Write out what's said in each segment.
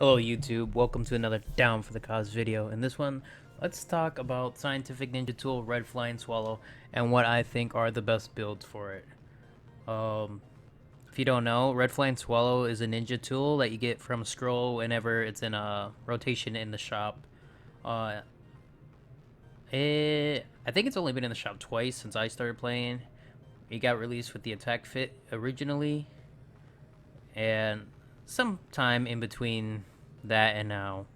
Hello YouTube, welcome to another Down for the Cause video. In this one, let's talk about Scientific Ninja Tool, Red Flying Swallow, and what I think are the best builds for it. If you don't know, Red Flying Swallow is a ninja tool that you get from Scroll whenever it's in a rotation in the shop. I think it's only been in the shop twice since I started playing. It got released with the attack fit originally, and sometime in between that and now,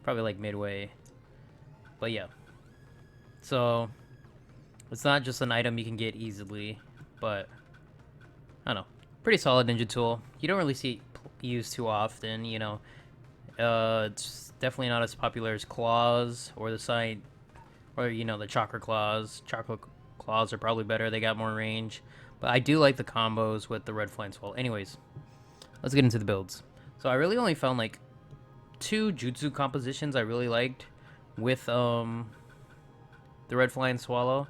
probably like midway. But yeah, so it's not just an item you can get easily, but I don't know, pretty solid ninja tool. You don't really see it used too often, you know. It's definitely not as popular as claws or the side, or the chakra claws. Chakra claws are probably better. They got more range, but I do like the combos with the red flying swallow. Anyways, let's get into the builds. So I really only found like two jutsu compositions I really liked with the red flying swallow,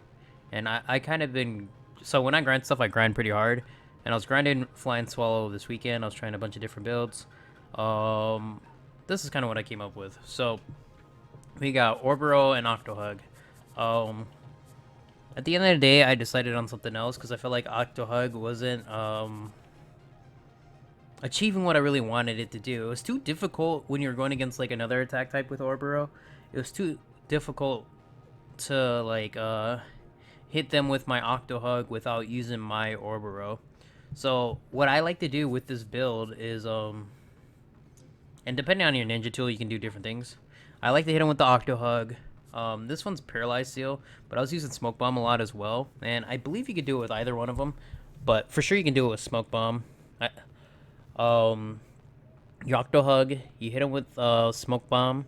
and I kind of been, so when I grind stuff I grind pretty hard, and I was grinding flying swallow this weekend. I was trying a bunch of different builds. This is kind of what I came up with. So we got Orboro and Octohug. At the end of the day I decided on something else because I felt like Octohug wasn't achieving what I really wanted it to do. It was too difficult when you're going against like another attack type with Orboro. It was too difficult to like hit them with my Octohug without using my Orboro. So what I like to do with this build is and depending on your ninja tool you can do different things. I like to hit them with the Octohug. This one's Paralyzed Seal, but I was using Smoke Bomb a lot as well, and I believe you could do it with either one of them, but for sure you can do it with Smoke Bomb. You Octohug, you hit him with Smoke Bomb,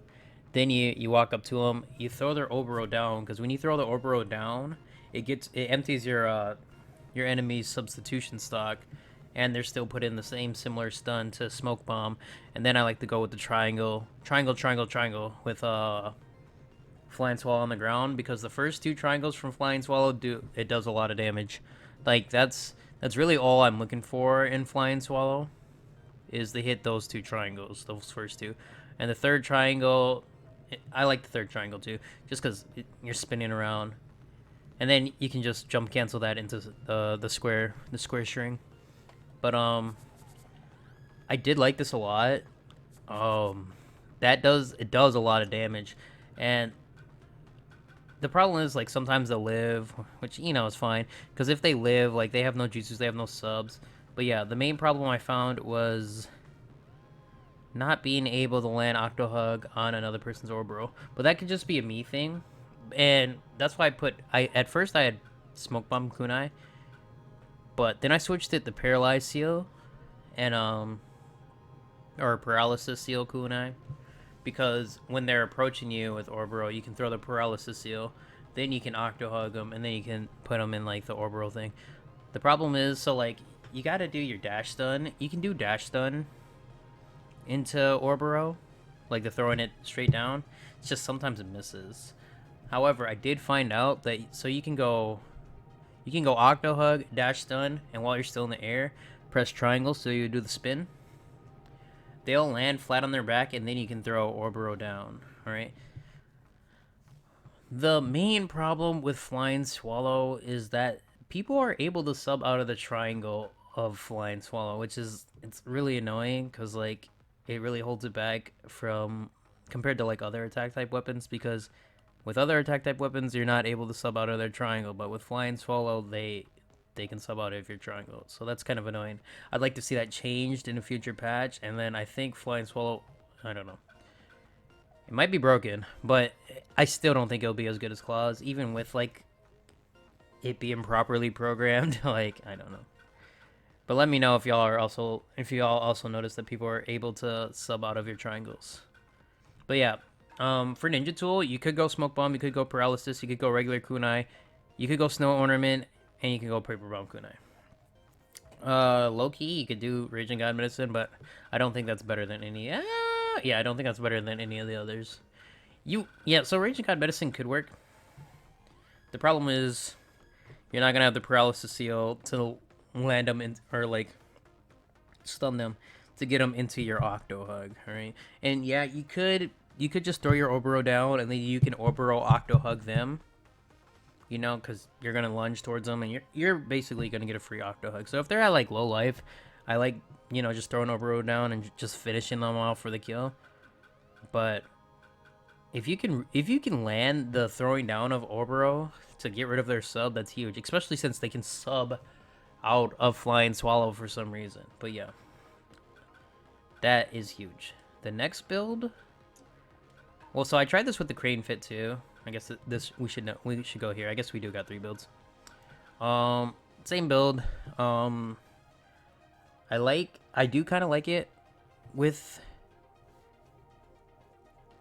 then you walk up to him, you throw their Oboro down, because when you throw the Oboro down, it empties your enemy's substitution stock, and they're still put in the same similar stun to Smoke Bomb. And then I like to go with the triangle with Flying Swallow on the ground, because the first two triangles from Flying Swallow does a lot of damage. Like that's really all I'm looking for in Flying Swallow, is to hit those two triangles, those first two. And the third triangle, I like the third triangle too, just because you're spinning around, and then you can just jump cancel that into the square string. But I did like this a lot. It does a lot of damage, and the problem is like sometimes they'll live, which is fine, because if they live, like, they have no jutsus, they have no subs. But yeah, the main problem I found was not being able to land Octohug on another person's Orboro. But that could just be a me thing, and that's why at first I had Smoke Bomb Kunai, but then I switched it to Paralyzed Seal and or Paralysis Seal Kunai, because when they're approaching you with Orboro, you can throw the Paralysis Seal, then you can Octohug them, and then you can put them in like the Orboro thing. The problem is, so like, you gotta do your dash stun. You can do dash stun into Orboro, like the throwing it straight down. It's just sometimes it misses. However, I did find out that so you can go Octohug, dash stun, and while you're still in the air, press triangle so you do the spin. They'll land flat on their back, and then you can throw Orboro down. Alright? The main problem with Flying Swallow is that people are able to sub out of the triangle of Flying Swallow, which is, it's really annoying, because like, it really holds it back from, compared to like other attack type weapons, because with other attack type weapons you're not able to sub out of their triangle, but with Flying Swallow they can sub out of your triangle. So that's kind of annoying. I'd like to see that changed in a future patch, and then I think Flying Swallow, I don't know, it might be broken, but I still don't think it'll be as good as Claws, even with like it being properly programmed. Like, I don't know. But let me know if y'all also notice that people are able to sub out of your triangles. But yeah, for Ninja Tool, you could go Smoke Bomb, you could go Paralysis, you could go regular Kunai, you could go Snow Ornament, and you can go Paper Bomb Kunai. Low key, you could do Raging God Medicine, but I don't think that's better than any. Yeah, I don't think that's better than any of the others. So Raging God Medicine could work. The problem is you're not gonna have the Paralysis Seal to land them in, or like stun them. It's to get them into your Octo Hug. All right, and yeah, you could just throw your Oboro down and then you can Oboro Octo Hug them. You know, because you're gonna lunge towards them and you're basically gonna get a free Octo Hug. So if they're at like low life, I like, you know, just throwing Oboro down and just finishing them off for the kill. But if you can land the throwing down of Oboro to get rid of their sub, that's huge. Especially since they can sub out of Flying Swallow for some reason. But yeah, that is huge. The next build, well, so I tried this with the Crane Fit too. I guess this we should go here. I guess we do got 3 builds. Same build. I do kind of like it with.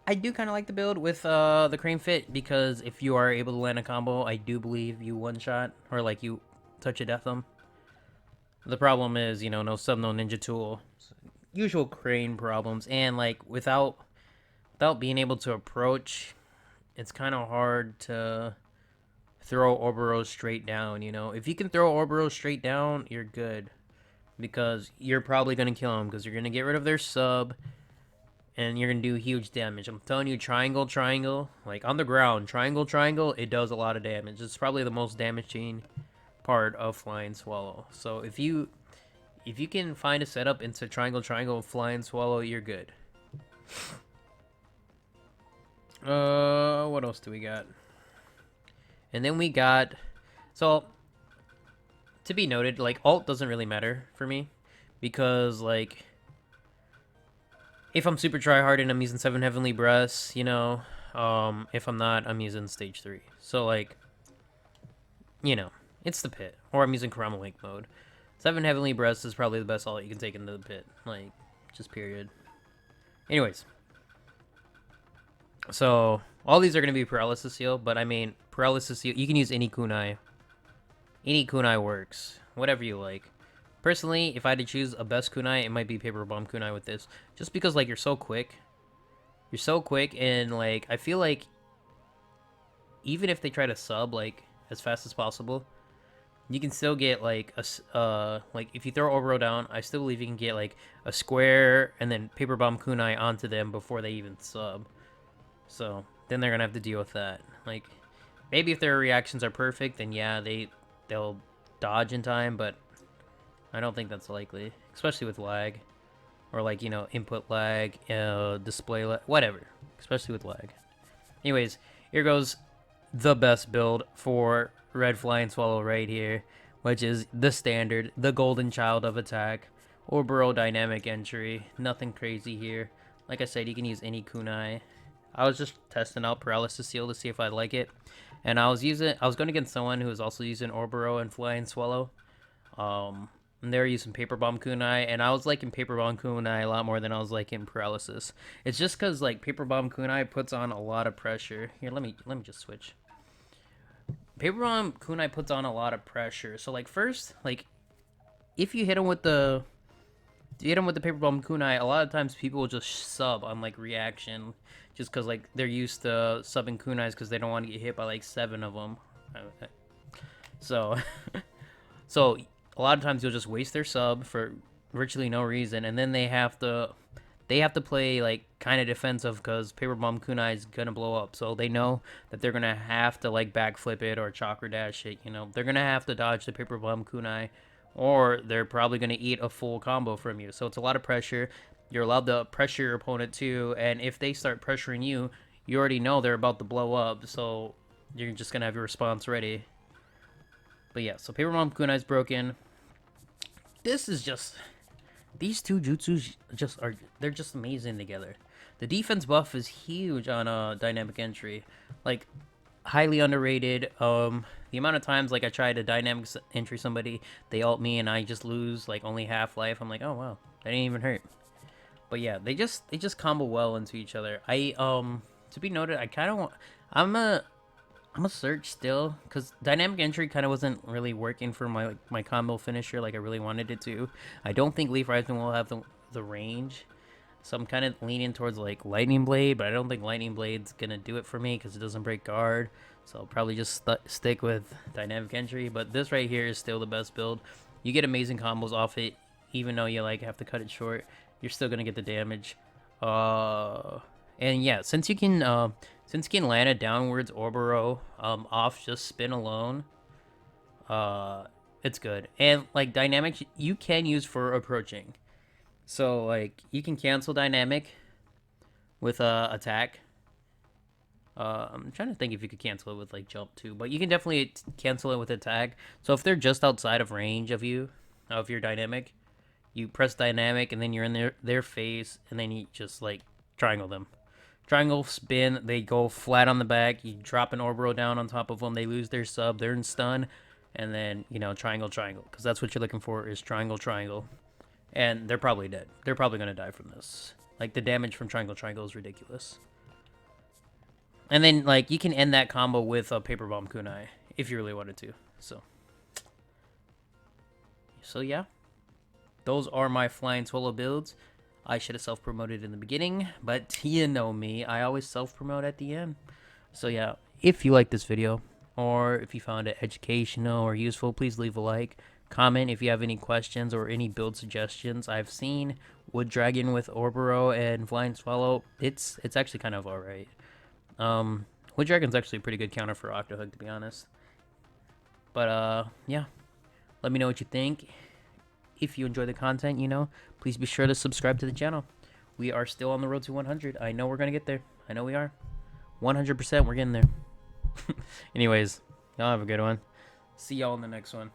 I do kind of like the build with the Crane Fit because if you are able to land a combo, I do believe you one shot or like you touch a death them. The problem is, you know, no sub, no ninja tool, usual Crane problems, and like without being able to approach, it's kind of hard to throw Oboro straight down, you know. If you can throw Oboro straight down, you're good. Because you're probably going to kill them. Because you're going to get rid of their sub. And you're going to do huge damage. I'm telling you, triangle, triangle. Like on the ground, triangle, triangle. It does a lot of damage. It's probably the most damaging part of Flying Swallow. So if you can find a setup into triangle, triangle, Flying Swallow, you're good. What else do we got? And then we got, so to be noted, like alt doesn't really matter for me because like if I'm super try hard and I'm using 7 Heavenly Breaths, you know, if I'm not, I'm using stage 3. So like, you know, it's the pit, or I'm using Kurama Link mode. 7 Heavenly Breaths is probably the best alt you can take into the pit, like just period. Anyways. So, all these are going to be Paralysis Seal, but I mean, Paralysis Seal, you can use any kunai. Any kunai works. Whatever you like. Personally, if I had to choose a best kunai, it might be Paper Bomb Kunai with this. Just because, like, you're so quick. You're so quick, and, like, I feel like even if they try to sub, like, as fast as possible, you can still get, like, like, if you throw Oboro down, I still believe you can get, like, a square and then Paper Bomb Kunai onto them before they even sub. So, then they're gonna have to deal with that. Like, maybe if their reactions are perfect, then yeah, they'll dodge in time, but I don't think that's likely. Especially with lag. Or like, you know, input lag, display lag, whatever. Especially with lag. Anyways, here goes the best build for Red Flying Swallow right here. Which is the standard, the golden child of attack. Oboro dynamic entry. Nothing crazy here. Like I said, you can use any kunai. I was just testing out Paralysis Seal to see if I like it. And I was going against someone who was also using Oboro and Flying Swallow. And they were using Paper Bomb Kunai, and I was liking Paper Bomb Kunai a lot more than I was liking Paralysis. It's just because like Paper Bomb Kunai puts on a lot of pressure. Here, let me just switch. Paper Bomb Kunai puts on a lot of pressure. So like first, like if you hit him with the Paper Bomb Kunai, a lot of times people will just sub on like reaction, just because like they're used to subbing kunais because they don't want to get hit by like 7 of them. So, so a lot of times you'll just waste their sub for virtually no reason, and then they have to play like kind of defensive because Paper Bomb Kunai is gonna blow up. So they know that they're gonna have to like backflip it or chakra dash it. You know, they're gonna have to dodge the Paper Bomb Kunai, or they're probably gonna eat a full combo from you. So it's a lot of pressure. You're allowed to pressure your opponent too, and if they start pressuring you, you already know they're about to blow up. So you're just gonna have your response ready. But yeah, so Paper Bomb Kunai is broken. This is just, these two jutsus they're just amazing together. The defense buff is huge on dynamic entry, like highly underrated. The amount of times like I try to dynamic entry somebody, they ult me and I just lose like only half life. I'm like, oh wow, that didn't even hurt. But yeah, they just combo well into each other. To be noted, I kind of want, I'm a search still, because dynamic entry kind of wasn't really working for my combo finisher like I really wanted it to. I don't think Leaf Rising will have the range, so I'm kind of leaning towards like Lightning Blade, but I don't think Lightning Blade's gonna do it for me because it doesn't break guard. So I'll probably just stick with dynamic entry. But this right here is still the best build. You get amazing combos off it, even though you like have to cut it short. you're still gonna get the damage. And yeah, since you can land a downwards Oboro off just spin alone, it's good. And like dynamic, you can use for approaching. So like you can cancel dynamic with attack. I'm trying to think if you could cancel it with like jump too, but you can definitely cancel it with attack. So if they're just outside of range of you, of your dynamic, you press dynamic and then you're in their face, and then you just like triangle them. Triangle spin, they go flat on the back. You drop an Orboro down on top of them. They lose their sub. They're in stun, and then triangle, triangle, because that's what you're looking for is triangle, triangle, and they're probably dead. They're probably gonna die from this. Like the damage from triangle, triangle is ridiculous. And then like you can end that combo with a paper bomb kunai if you really wanted to. So yeah, those are my flying solo builds. I should have self-promoted in the beginning, but you know me, I always self-promote at the end. So yeah, if you like this video, or if you found it educational or useful, please leave a like. Comment if you have any questions or any build suggestions. I've seen Wood Dragon with Orboro and Flying Swallow. It's actually kind of alright. Wood Dragon's actually a pretty good counter for Octohug, to be honest. But yeah, let me know what you think. If you enjoy the content, please be sure to subscribe to the channel. We are still on the road to 100. I know we're going to get there. I know we are. 100%, we're getting there. Anyways, y'all have a good one. See y'all in the next one.